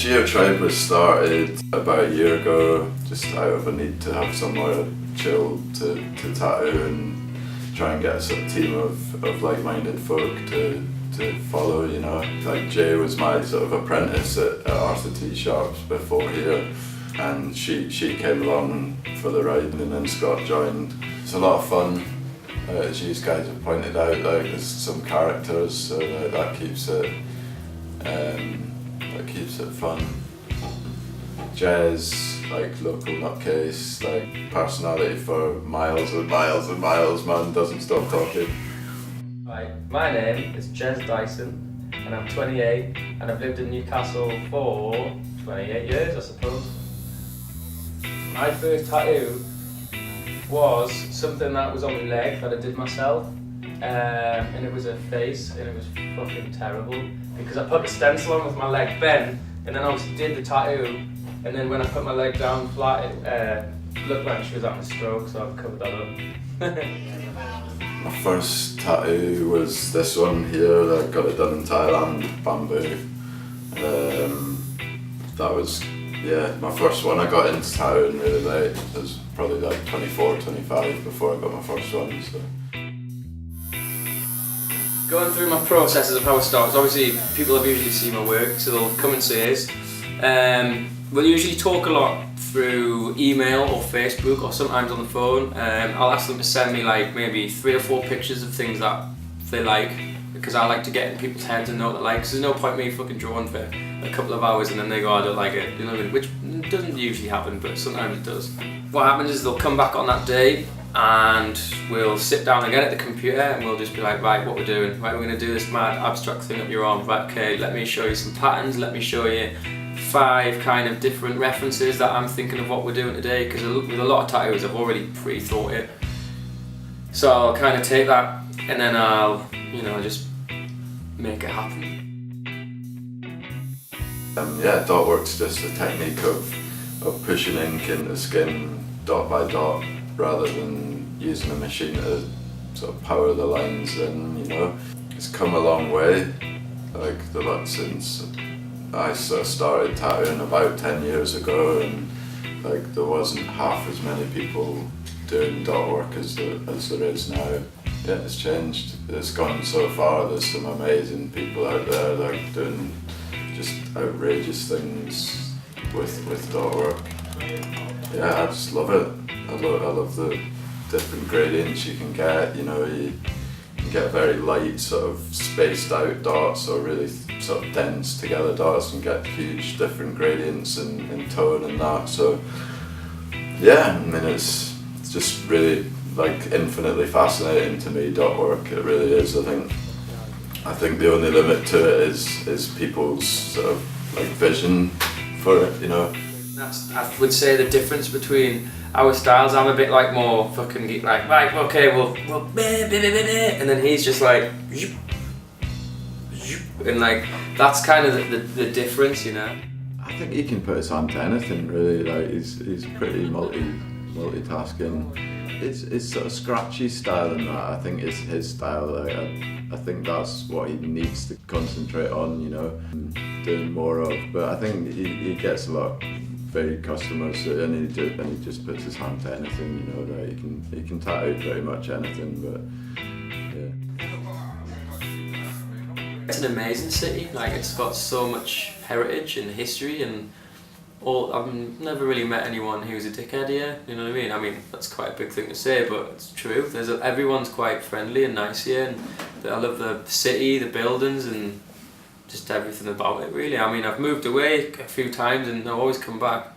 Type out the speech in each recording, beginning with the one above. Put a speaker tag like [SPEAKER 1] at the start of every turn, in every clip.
[SPEAKER 1] GeoTribe was started about a year ago, just out of a need to have somewhere chill to tattoo and try and get a sort of team of like-minded folk to follow, you know. Like Jay was my sort of apprentice at Arthur T. Sharp's before here, and she came along for the ride, and then Scott joined. It's a lot of fun, as you guys have pointed out. Like there's some characters, so that keeps it fun. Jez, like local nutcase, like personality for miles and miles and miles, man, doesn't stop talking.
[SPEAKER 2] Right, my name is Jez Dyson and I'm 28 and I've lived in Newcastle for 28 years, I suppose. My first tattoo was something that was on my leg that I did myself, and it was a face, and it was fucking terrible because I put the stencil on with my leg bent and then obviously did the tattoo, and then when I put my leg down flat it looked like she was having a stroke, so I've covered that up.
[SPEAKER 1] My first tattoo was this one here. I got it done in Thailand, bamboo. That was, yeah, my first one. I got into tattooing really late. I was probably like 24, 25 before I got my first one. So.
[SPEAKER 2] Going through my processes of how it starts, obviously people have usually seen my work, so they'll come and see us. We'll usually talk a lot through email or Facebook or sometimes on the phone. I'll ask them to send me like maybe 3 or 4 pictures of things that they like, because I like to get in people's heads and know what they like, because there's no point me fucking drawing for a couple of hours and then they go, I don't like it, you know what I mean? Which doesn't usually happen, but sometimes it does. What happens is they'll come back on that day and we'll sit down again at the computer and we'll just be like, right, what we're doing, right, we're going to do this mad abstract thing up your arm, right, okay, let me show you some patterns, let me show you 5 kind of different references that I'm thinking of what we're doing today, because with a lot of tattoos I've already pre-thought it. So I'll kind of take that and then I'll, you know, just make it happen.
[SPEAKER 1] Yeah, dot work's just a technique of pushing ink into skin dot by dot rather than using a machine to sort of power the lines in, you know. It's come a long way, like since I sort of started tattooing about 10 years ago, and like there wasn't half as many people doing dot work as there is now. Yeah, it's changed. It's gone so far. There's some amazing people out there like doing just outrageous things with dot work. Yeah, I just love it. I love the different gradients you can get. You know, you can get very light, sort of spaced out dots, or really sort of dense together dots, and get huge different gradients in tone and that. So yeah, I mean it's just really like infinitely fascinating to me, dot work. It really is. I think the only limit to it is people's sort of like vision for it, you know.
[SPEAKER 2] I would say the difference between our styles, I'm a bit like more fucking geek, like, right, okay, we'll and then he's just like, and like, that's kind of the difference, you know.
[SPEAKER 1] I think he can put his hand to anything really, like he's pretty multitasking. It's sort of scratchy style and that, I think is his style. Like, I think that's what he needs to concentrate on, you know, doing more of. But I think he gets a lot of varied customers, and he just puts his hand to anything, you know. Like he can tattoo pretty much anything, but yeah.
[SPEAKER 2] It's an amazing city. Like, it's got so much heritage and history and all. I've never really met anyone who's a dickhead here, you know what I mean? I mean, that's quite a big thing to say, but it's true. Everyone's quite friendly and nice here, and I love the city, the buildings, and just everything about it, really. I mean, I've moved away a few times and I've always come back.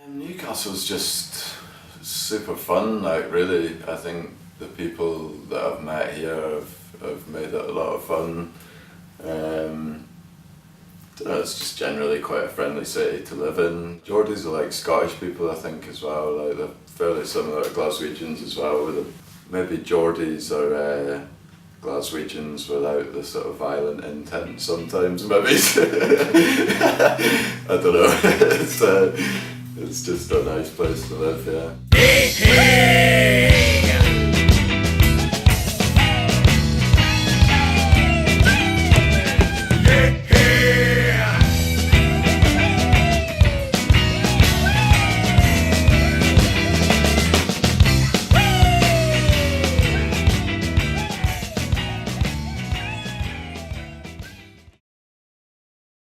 [SPEAKER 1] Newcastle's just super fun, like really. I think the people that I've met here have made it a lot of fun. It's just generally quite a friendly city to live in. Geordies are like Scottish people, I think, as well. Like they're fairly similar to Glaswegians as well. Maybe Geordies are Glaswegians without the sort of violent intent sometimes, maybe. I don't know. It's just a nice place to live, yeah.